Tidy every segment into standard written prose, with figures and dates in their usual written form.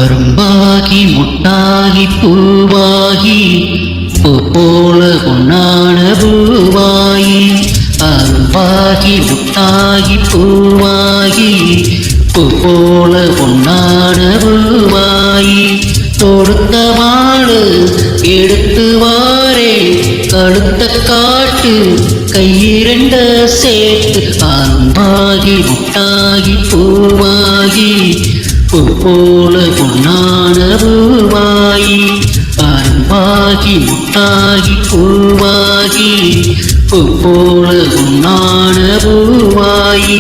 அரும்பாகி முட்டாகி பூவாகி போல பொன்னான பூவாயி அரும்பாகி முட்டாகி பூவாகி போல பொன்னான பூவாயி தொடுத்த மாடு எடுத்து வாரே கழுத்த காட்டு கையிரண்ட சேர்த்து அரும்பாகி முட்டாகி பூவாகி போல பொன்னான பூவாயி அரும்பாகி முட்டாகி பூவாகி போல பொன்னான பூவாயி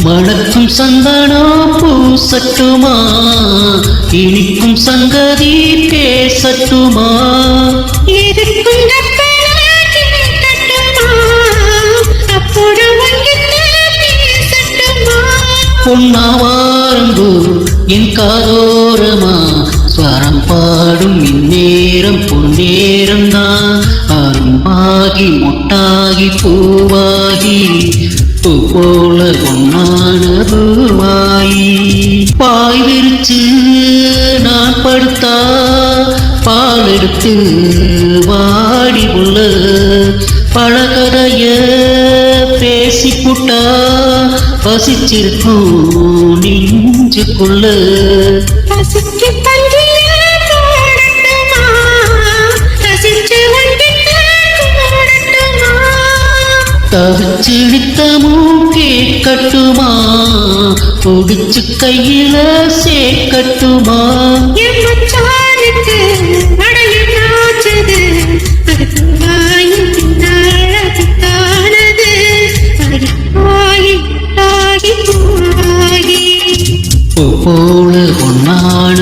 மணக்கும் சந்தனம் பூசட்டுமா இனிக்கும் சங்கதி பேசட்டுமா பொன்னாவாரம்பு என் காதோரமா ஸ்வரம் பாடும் இந்நேரம் பொன்னேரம் தான் அரும்பாகி முட்டாகி பூவாகி போல பொன்னான பூவாயி பாய் விரிச்சு நான் படுத்தா பால் எடுத்து வாடி உள்ள பழகதைய பேசி புட்டா பசிச்சிருக்கும் நெஞ்சுக்குள்ள தவிச்சு நித்தமும் கேட்கட்டுமா பிடிச்சு கையில சேர்க்கட்டுமா போல பொன்னான